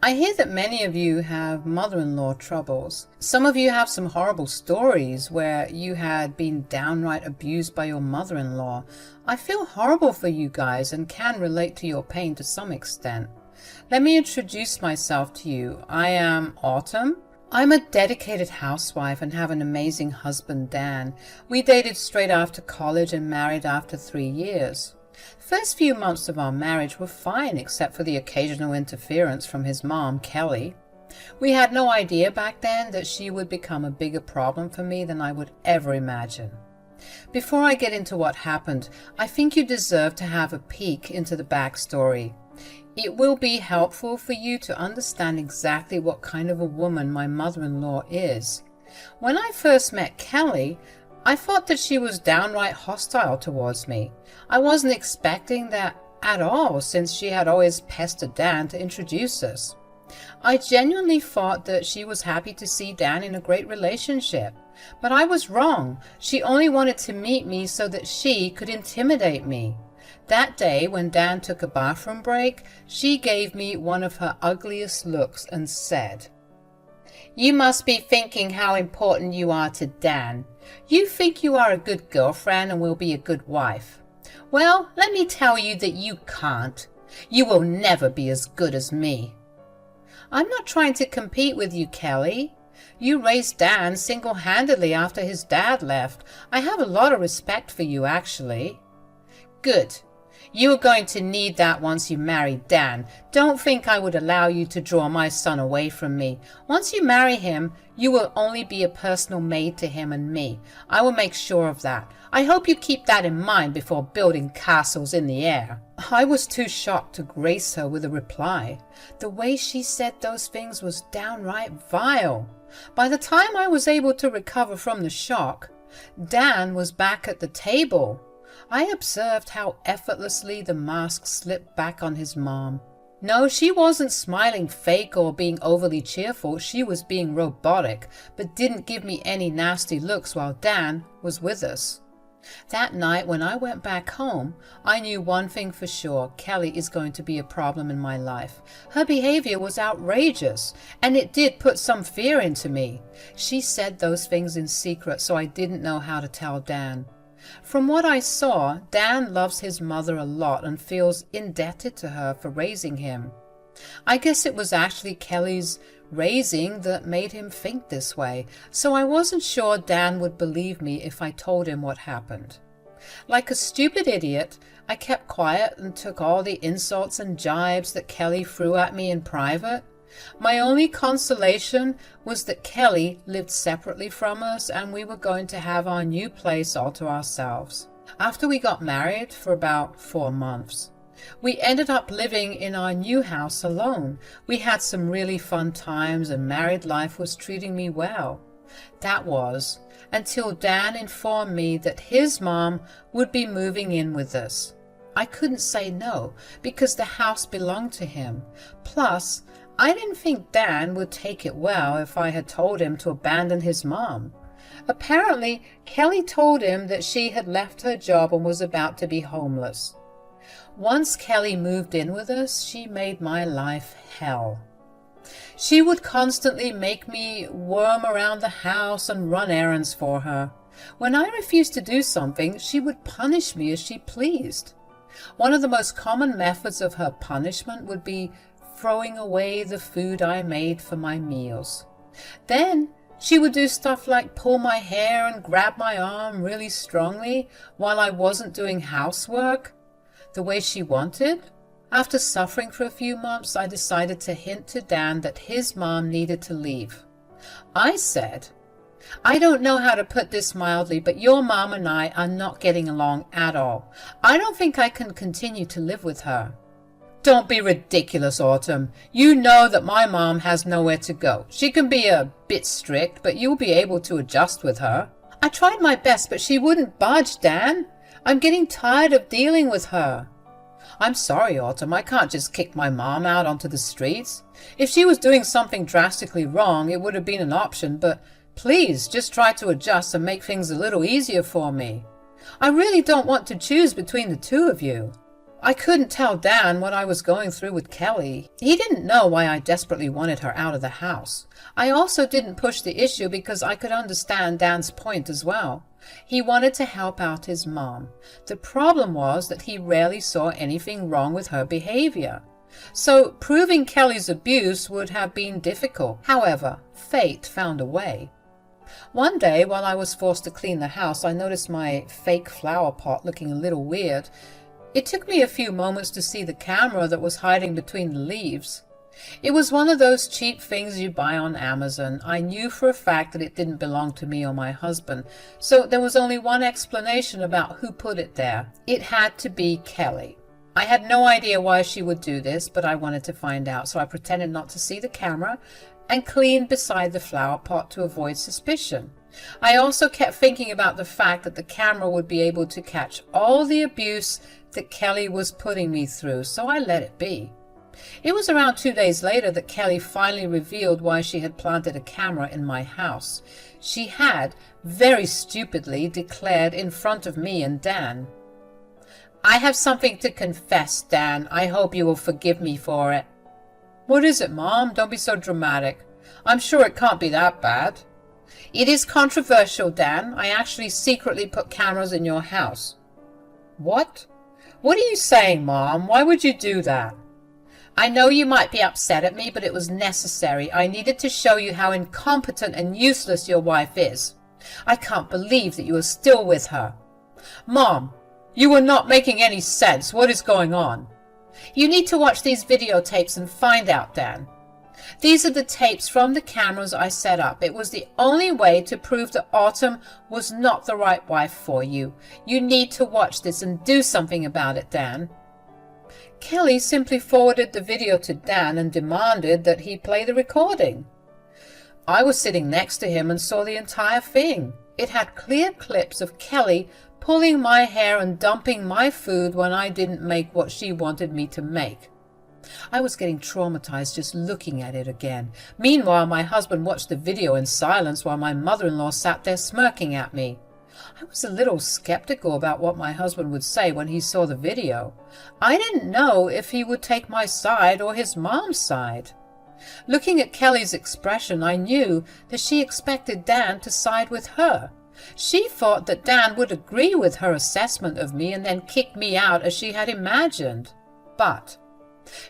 I hear that many of you have mother-in-law troubles. Some of you have some horrible stories where you had been downright abused by your mother-in-law. I feel horrible for you guys and can relate to your pain to some extent. Let me introduce myself to you. I am Autumn. I'm a dedicated housewife and have an amazing husband, Dan. We dated straight after college and married after 3 years. First few months of our marriage were fine except for the occasional interference from his mom, Kelly. We had no idea back then that she would become a bigger problem for me than I would ever imagine. Before I get into what happened, I think you deserve to have a peek into the backstory. It will be helpful for you to understand exactly what kind of a woman my mother-in-law is. When I first met Kelly, I thought that she was downright hostile towards me. I wasn't expecting that at all, since she had always pestered Dan to introduce us. I genuinely thought that she was happy to see Dan in a great relationship. But I was wrong. She only wanted to meet me so that she could intimidate me. That day, when Dan took a bathroom break, she gave me one of her ugliest looks and said, "You must be thinking how important you are to Dan. You think you are a good girlfriend and will be a good wife. Well, let me tell you that you can't. You will never be as good as me." I'm not trying to compete with you, Kelly. You raised Dan single-handedly after his dad left. I have a lot of respect for you, actually. Good. You are going to need that once you marry Dan. Don't think I would allow you to draw my son away from me. Once you marry him, you will only be a personal maid to him and me. I will make sure of that. I hope you keep that in mind before building castles in the air. I was too shocked to grace her with a reply. The way she said those things was downright vile. By the time I was able to recover from the shock, Dan was back at the table. I observed how effortlessly the mask slipped back on his mom. No, she wasn't smiling fake or being overly cheerful. She was being robotic, but didn't give me any nasty looks while Dan was with us. That night when I went back home, I knew one thing for sure: Kelly is going to be a problem in my life. Her behavior was outrageous, and it did put some fear into me. She said those things in secret, so I didn't know how to tell Dan. From what I saw, Dan loves his mother a lot and feels indebted to her for raising him. I guess it was actually Kelly's raising that made him think this way, so I wasn't sure Dan would believe me if I told him what happened. Like a stupid idiot, I kept quiet and took all the insults and jibes that Kelly threw at me in private. My only consolation was that Kelly lived separately from us and we were going to have our new place all to ourselves. After we got married for about 4 months, we ended up living in our new house alone. We had some really fun times and married life was treating me well. That was until Dan informed me that his mom would be moving in with us. I couldn't say no because the house belonged to him. Plus, I didn't think Dan would take it well if I had told him to abandon his mom. Apparently, Kelly told him that she had left her job and was about to be homeless. Once Kelly moved in with us, she made my life hell. She would constantly make me worm around the house and run errands for her. When I refused to do something, she would punish me as she pleased. One of the most common methods of her punishment would be throwing away the food I made for my meals. Then she would do stuff like pull my hair and grab my arm really strongly while I wasn't doing housework the way she wanted. After suffering for a few months, I decided to hint to Dan that his mom needed to leave. I said, "I don't know how to put this mildly, but your mom and I are not getting along at all. I don't think I can continue to live with her." "Don't be ridiculous, Autumn. You know that my mom has nowhere to go. She can be a bit strict, but you'll be able to adjust with her." I tried my best, but she wouldn't budge, Dan. I'm getting tired of dealing with her. "I'm sorry, Autumn. I can't just kick my mom out onto the streets. If she was doing something drastically wrong, it would have been an option, but please just try to adjust and make things a little easier for me. I really don't want to choose between the two of you." I couldn't tell Dan what I was going through with Kelly. He didn't know why I desperately wanted her out of the house. I also didn't push the issue because I could understand Dan's point as well. He wanted to help out his mom. The problem was that he rarely saw anything wrong with her behavior. So proving Kelly's abuse would have been difficult. However, fate found a way. One day, while I was forced to clean the house, I noticed my fake flower pot looking a little weird. It took me a few moments to see the camera that was hiding between the leaves. It was one of those cheap things you buy on Amazon. I knew for a fact that it didn't belong to me or my husband, so there was only one explanation about who put it there. It had to be Kelly. I had no idea why she would do this, but I wanted to find out, so I pretended not to see the camera and cleaned beside the flower pot to avoid suspicion. I also kept thinking about the fact that the camera would be able to catch all the abuse that Kelly was putting me through, so I let it be. It was around 2 days later that Kelly finally revealed why she had planted a camera in my house. She had, very stupidly, declared in front of me and Dan, "I have something to confess, Dan. I hope you will forgive me for it." "What is it, Mom? Don't be so dramatic. I'm sure it can't be that bad." "It is controversial, Dan. I actually secretly put cameras in your house." "What? What are you saying, Mom? Why would you do that?" "I know you might be upset at me, but it was necessary. I needed to show you how incompetent and useless your wife is. I can't believe that you are still with her." "Mom, you are not making any sense. What is going on?" "You need to watch these videotapes and find out, Dan. These are the tapes from the cameras I set up. It was the only way to prove that Autumn was not the right wife for you. You need to watch this and do something about it, Dan." Kelly simply forwarded the video to Dan and demanded that he play the recording. I was sitting next to him and saw the entire thing. It had clear clips of Kelly pulling my hair and dumping my food when I didn't make what she wanted me to make. I was getting traumatized just looking at it again. Meanwhile, my husband watched the video in silence while my mother-in-law sat there smirking at me. I was a little skeptical about what my husband would say when he saw the video. I didn't know if he would take my side or his mom's side. Looking at Kelly's expression, I knew that she expected Dan to side with her. She thought that Dan would agree with her assessment of me and then kick me out as she had imagined. But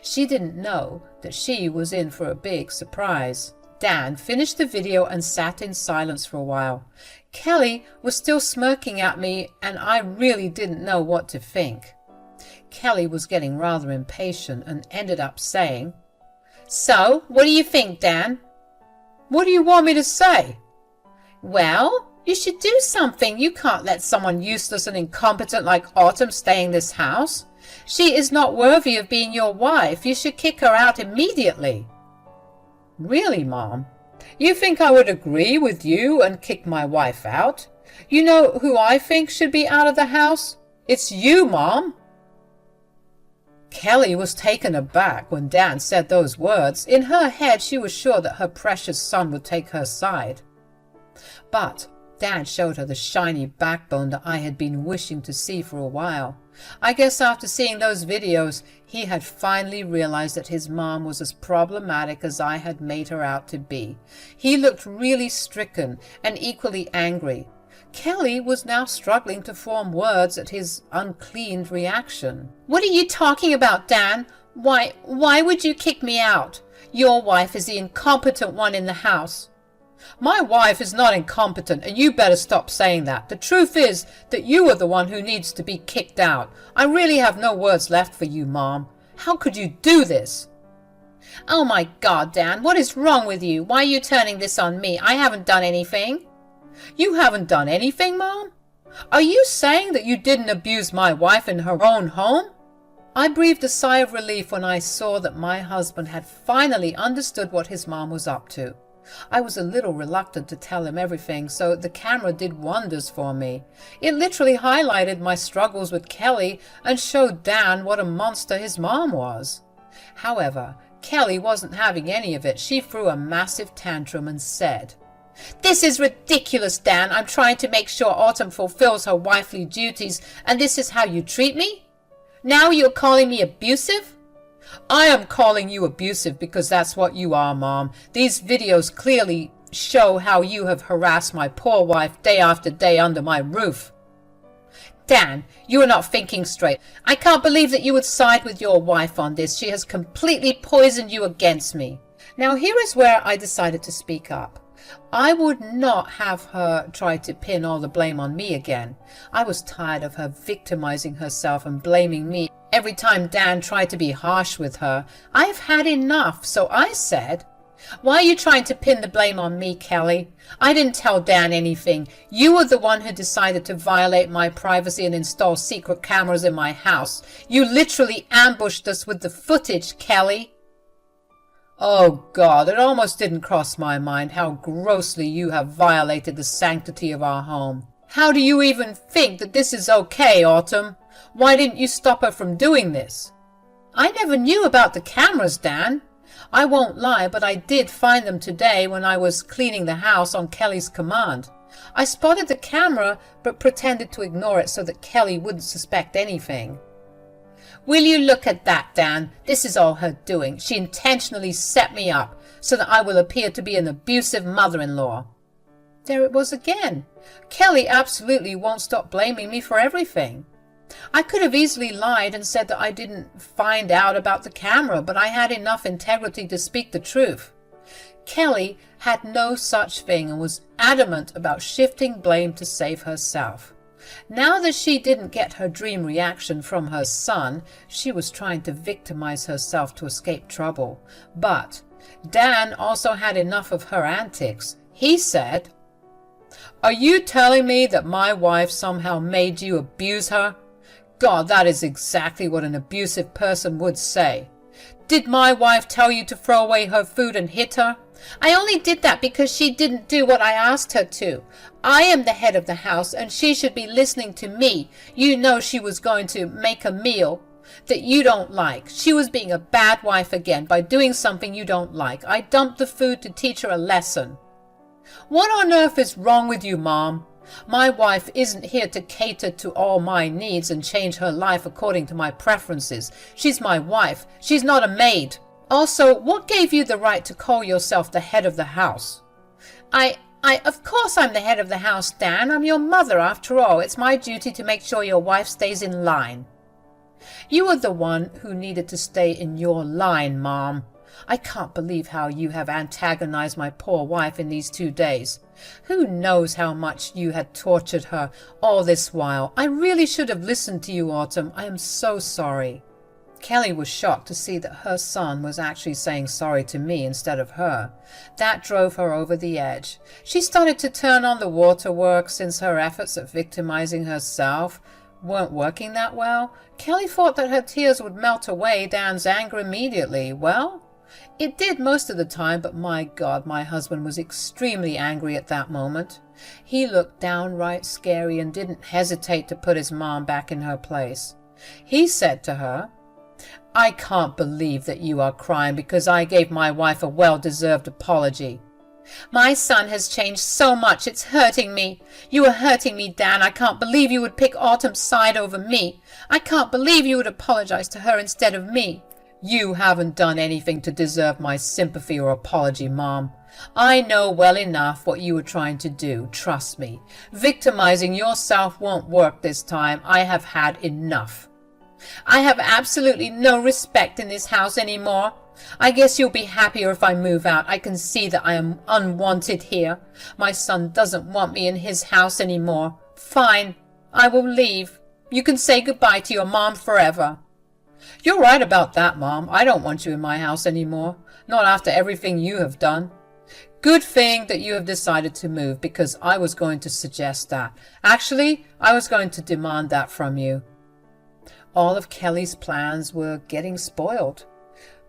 she didn't know that she was in for a big surprise. Dan finished the video and sat in silence for a while. Kelly was still smirking at me, and I really didn't know what to think. Kelly was getting rather impatient and ended up saying, "So, what do you think, Dan?" "What do you want me to say?" "Well, you should do something. You can't let someone useless and incompetent like Autumn stay in this house. She is not worthy of being your wife. You should kick her out immediately." "Really, Mom? You think I would agree with you and kick my wife out? You know who I think should be out of the house? It's you, Mom." Kelly was taken aback when Dan said those words. In her head, she was sure that her precious son would take her side. But Dan showed her the shiny backbone that I had been wishing to see for a while. I guess after seeing those videos, he had finally realized that his mom was as problematic as I had made her out to be. He looked really stricken and equally angry. Kelly was now struggling to form words at his uncleaned reaction. "What are you talking about, Dan? Why would you kick me out? Your wife is the incompetent one in the house." "My wife is not incompetent, and you better stop saying that. The truth is that you are the one who needs to be kicked out. I really have no words left for you, Mom. How could you do this?" "Oh my God, Dan, what is wrong with you? Why are you turning this on me? I haven't done anything." "You haven't done anything, Mom? Are you saying that you didn't abuse my wife in her own home?" I breathed a sigh of relief when I saw that my husband had finally understood what his mom was up to. I was a little reluctant to tell him everything, so the camera did wonders for me. It literally highlighted my struggles with Kelly and showed Dan what a monster his mom was. However, Kelly wasn't having any of it. She threw a massive tantrum and said, "This is ridiculous, Dan. I'm trying to make sure Autumn fulfills her wifely duties, and this is how you treat me?" Now you're calling me abusive? I am calling you abusive because that's what you are, Mom. These videos clearly show how you have harassed my poor wife day after day under my roof. Dan, you are not thinking straight. I can't believe that you would side with your wife on this. She has completely poisoned you against me. Now here is where I decided to speak up. I would not have her try to pin all the blame on me again. I was tired of her victimizing herself and blaming me every time Dan tried to be harsh with her. I've had enough, so I said, "Why are you trying to pin the blame on me, Kelly? I didn't tell Dan anything. You were the one who decided to violate my privacy and install secret cameras in my house. You literally ambushed us with the footage, Kelly." Oh God, it almost didn't cross my mind how grossly you have violated the sanctity of our home. How do you even think that this is okay, Autumn? Why didn't you stop her from doing this? I never knew about the cameras, Dan. I won't lie, but I did find them today when I was cleaning the house on Kelly's command. I spotted the camera but pretended to ignore it so that Kelly wouldn't suspect anything. Will you look at that, Dan? This is all her doing. She intentionally set me up so that I will appear to be an abusive mother-in-law. There it was again. Kelly absolutely won't stop blaming me for everything. I could have easily lied and said that I didn't find out about the camera, but I had enough integrity to speak the truth. Kelly had no such thing and was adamant about shifting blame to save herself. Now that she didn't get her dream reaction from her son, she was trying to victimize herself to escape trouble. But Dan also had enough of her antics. He said, "Are you telling me that my wife somehow made you abuse her? God, that is exactly what an abusive person would say. Did my wife tell you to throw away her food and hit her? I only did that because she didn't do what I asked her to. I am the head of the house and she should be listening to me. You know she was going to make a meal that you don't like. She was being a bad wife again by doing something you don't like. I dumped the food to teach her a lesson." What on earth is wrong with you, Mom? My wife isn't here to cater to all my needs and change her life according to my preferences. She's my wife. She's not a maid. Also, what gave you the right to call yourself the head of the house? Of course I'm the head of the house, Dan. I'm your mother after all. It's my duty to make sure your wife stays in line. You are the one who needed to stay in your line, Mom. I can't believe how you have antagonized my poor wife in these 2 days. Who knows how much you had tortured her all this while. I really should have listened to you, Autumn. I am so sorry. Kelly was shocked to see that her son was actually saying sorry to me instead of her. That drove her over the edge. She started to turn on the waterworks since her efforts at victimizing herself weren't working that well. Kelly thought that her tears would melt away Dan's anger immediately. Well, it did most of the time, but my God, my husband was extremely angry at that moment. He looked downright scary and didn't hesitate to put his mom back in her place. He said to her, "I can't believe that you are crying because I gave my wife a well-deserved apology. My son has changed so much, it's hurting me. You are hurting me, Dan. I can't believe you would pick Autumn's side over me. I can't believe you would apologize to her instead of me." You haven't done anything to deserve my sympathy or apology, Mom. I know well enough what you were trying to do, trust me. Victimizing yourself won't work this time. I have had enough. I have absolutely no respect in this house anymore. I guess you'll be happier if I move out. I can see that I am unwanted here. My son doesn't want me in his house anymore. Fine, I will leave. You can say goodbye to your mom forever. You're right about that, Mom. I don't want you in my house anymore. Not after everything you have done. Good thing that you have decided to move, because I was going to suggest that. Actually, I was going to demand that from you. All of Kelly's plans were getting spoiled.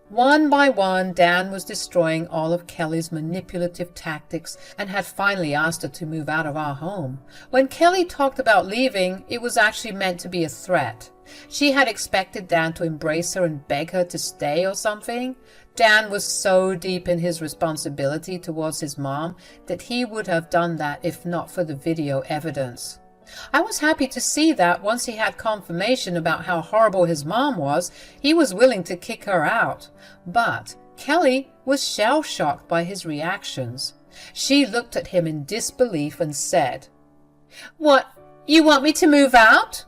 One by one, Dan was destroying all of Kelly's manipulative tactics and had finally asked her to move out of our home. When Kelly talked about leaving, it was actually meant to be a threat. She had expected Dan to embrace her and beg her to stay or something. Dan was so deep in his responsibility towards his mom that he would have done that if not for the video evidence. I was happy to see that once he had confirmation about how horrible his mom was, he was willing to kick her out. But Kelly was shell-shocked by his reactions. She looked at him in disbelief and said, "What, you want me to move out?"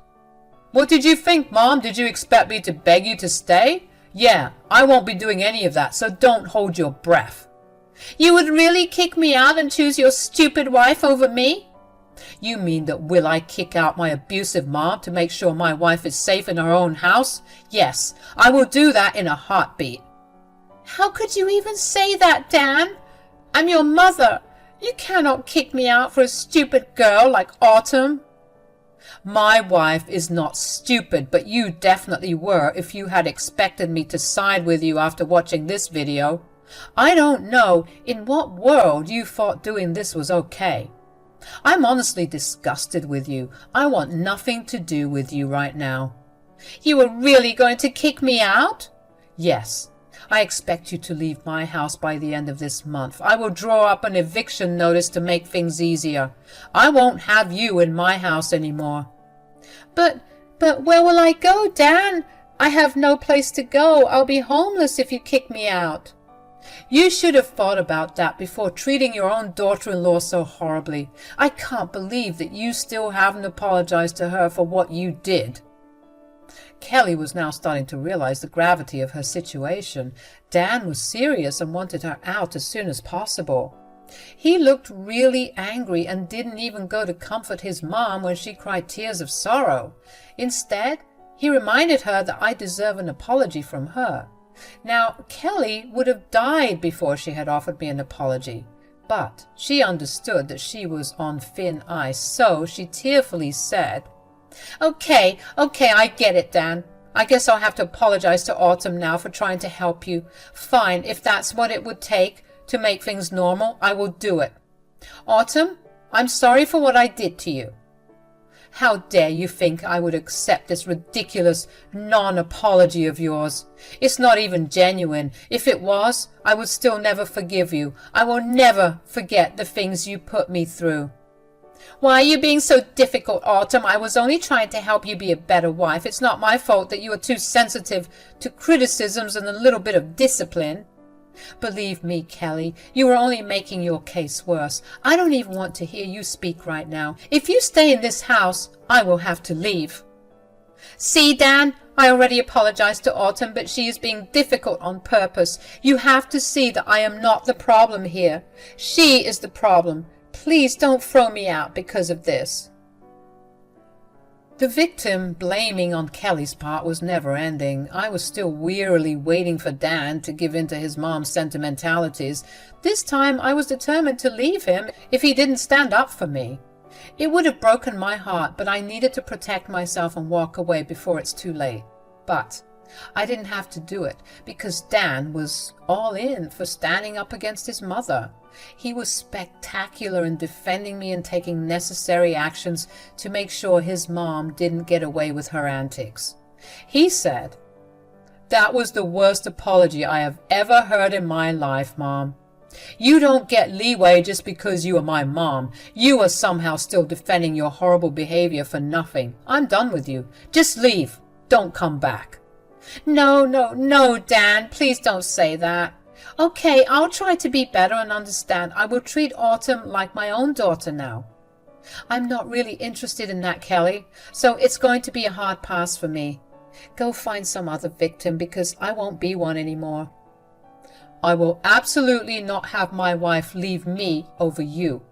"What did you think, Mom? Did you expect me to beg you to stay? Yeah, I won't be doing any of that, so don't hold your breath." "You would really kick me out and choose your stupid wife over me?" "You mean that will I kick out my abusive mom to make sure my wife is safe in her own house? Yes, I will do that in a heartbeat." "How could you even say that, Dan? I'm your mother. You cannot kick me out for a stupid girl like Autumn." "My wife is not stupid, but you definitely were if you had expected me to side with you after watching this video. I don't know in what world you thought doing this was okay. I'm honestly disgusted with you. I want nothing to do with you right now." "You are really going to kick me out?" "Yes. I expect you to leave my house by the end of this month. I will draw up an eviction notice to make things easier. I won't have you in my house anymore." But where will I go, Dan? I have no place to go. I'll be homeless if you kick me out." "You should have thought about that before treating your own daughter-in-law so horribly. I can't believe that you still haven't apologized to her for what you did." Kelly was now starting to realize the gravity of her situation. Dan was serious and wanted her out as soon as possible. He looked really angry and didn't even go to comfort his mom when she cried tears of sorrow. Instead, he reminded her that I deserve an apology from her. Now, Kelly would have died before she had offered me an apology, but she understood that she was on thin ice, so she tearfully said, Okay, I get it, Dan. I guess I'll have to apologize to Autumn now for trying to help you. Fine, if that's what it would take to make things normal, I will do it. Autumn, I'm sorry for what I did to you." "How dare you think I would accept this ridiculous non-apology of yours? It's not even genuine. If it was, I would still never forgive you. I will never forget the things you put me through." "Why are you being so difficult, Autumn? I was only trying to help you be a better wife. It's not my fault that you are too sensitive to criticisms and a little bit of discipline." "Believe me, Kelly, you are only making your case worse. I don't even want to hear you speak right now. If you stay in this house, I will have to leave." "See, Dan, I already apologized to Autumn, but she is being difficult on purpose. You have to see that I am not the problem here. She is the problem. Please don't throw me out because of this." The victim blaming on Kelly's part was never ending. I was still wearily waiting for Dan to give in to his mom's sentimentalities. This time I was determined to leave him if he didn't stand up for me. It would have broken my heart, but I needed to protect myself and walk away before it's too late. But I didn't have to do it because Dan was all in for standing up against his mother. He was spectacular in defending me and taking necessary actions to make sure his mom didn't get away with her antics. He said, "That was the worst apology I have ever heard in my life, Mom. You don't get leeway just because you are my mom. You are somehow still defending your horrible behavior for nothing. I'm done with you. Just leave. Don't come back." No, Dan, please don't say that. Okay, I'll try to be better and understand. I will treat Autumn like my own daughter now. I'm not really interested in that, Kelly, so it's going to be a hard pass for me. Go find some other victim because I won't be one anymore. I will absolutely not have my wife leave me over you,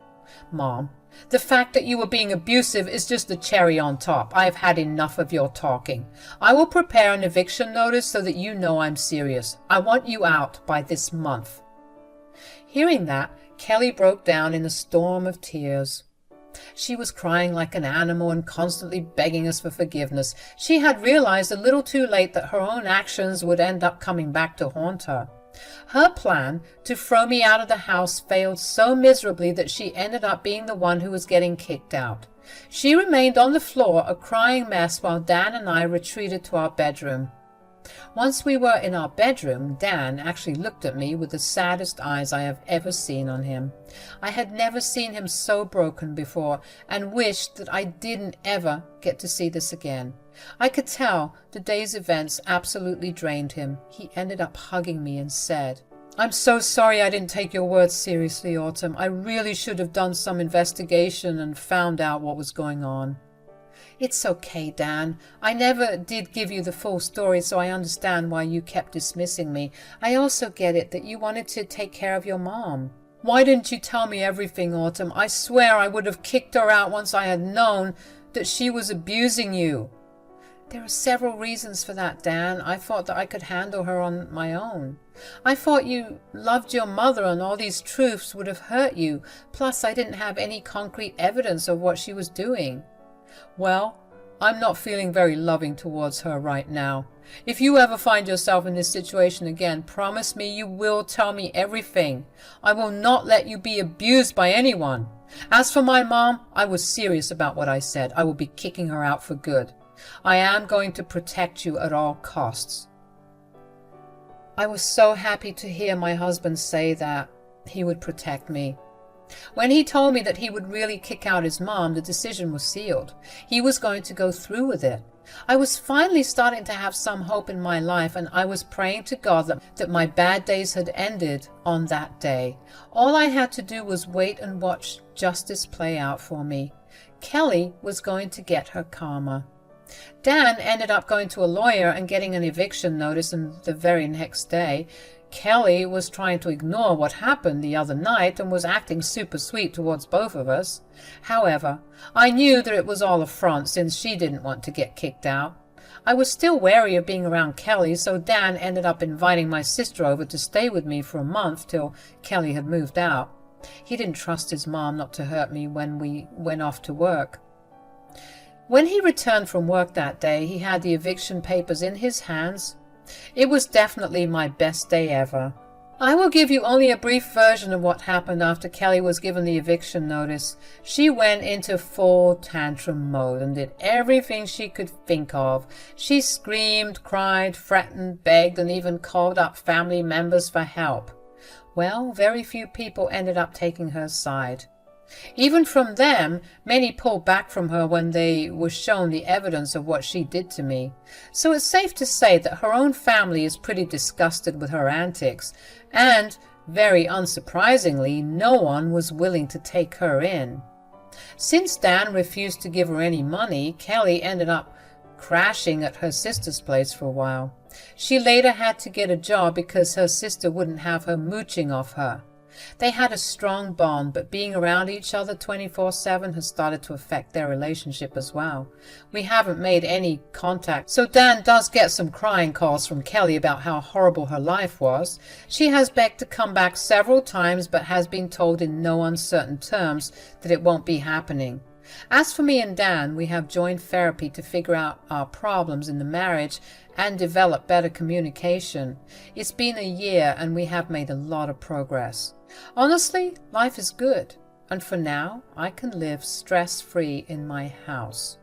Mom. The fact that you were being abusive is just the cherry on top. I have had enough of your talking. I will prepare an eviction notice so that you know I'm serious. I want you out by this month. Hearing that, Kelly broke down in a storm of tears. She was crying like an animal and constantly begging us for forgiveness. She had realized a little too late that her own actions would end up coming back to haunt her. Her plan to throw me out of the house failed so miserably that she ended up being the one who was getting kicked out. She remained on the floor, a crying mess, while Dan and I retreated to our bedroom. Once we were in our bedroom, Dan actually looked at me with the saddest eyes I have ever seen on him. I had never seen him so broken before, and wished that I didn't ever get to see this again. I could tell the day's events absolutely drained him. He ended up hugging me and said, "I'm so sorry I didn't take your words seriously, Autumn. I really should have done some investigation and found out what was going on." "It's okay, Dan. I never did give you the full story, so I understand why you kept dismissing me. I also get it that you wanted to take care of your mom." "Why didn't you tell me everything, Autumn? I swear I would have kicked her out once I had known that she was abusing you." "There are several reasons for that, Dan. I thought that I could handle her on my own. I thought you loved your mother and all these truths would have hurt you. Plus, I didn't have any concrete evidence of what she was doing." "Well, I'm not feeling very loving towards her right now. If you ever find yourself in this situation again, promise me you will tell me everything. I will not let you be abused by anyone. As for my mom, I was serious about what I said. I will be kicking her out for good. I am going to protect you at all costs." I was so happy to hear my husband say that he would protect me. When he told me that he would really kick out his mom, the decision was sealed. He was going to go through with it. I was finally starting to have some hope in my life, and I was praying to God that my bad days had ended on that day. All I had to do was wait and watch justice play out for me. Kelly was going to get her karma. Dan ended up going to a lawyer and getting an eviction notice the very next day. Kelly was trying to ignore what happened the other night and was acting super sweet towards both of us. However, I knew that it was all a front since she didn't want to get kicked out. I was still wary of being around Kelly, so Dan ended up inviting my sister over to stay with me for a month till Kelly had moved out. He didn't trust his mom not to hurt me when we went off to work. When he returned from work that day, he had the eviction papers in his hands. It was definitely my best day ever. I will give you only a brief version of what happened after Kelly was given the eviction notice. She went into full tantrum mode and did everything she could think of. She screamed, cried, threatened, begged, and even called up family members for help. Well, very few people ended up taking her side. Even from them, many pulled back from her when they were shown the evidence of what she did to me. So it's safe to say that her own family is pretty disgusted with her antics, and, very unsurprisingly, no one was willing to take her in. Since Dan refused to give her any money, Kelly ended up crashing at her sister's place for a while. She later had to get a job because her sister wouldn't have her mooching off her. They had a strong bond, but being around each other 24/7 has started to affect their relationship as well. We haven't made any contact, so Dan does get some crying calls from Kelly about how horrible her life was. She has begged to come back several times, but has been told in no uncertain terms that it won't be happening. As for me and Dan, we have joined therapy to figure out our problems in the marriage and develop better communication. It's been a year and we have made a lot of progress. Honestly, life is good, and for now, I can live stress-free in my house.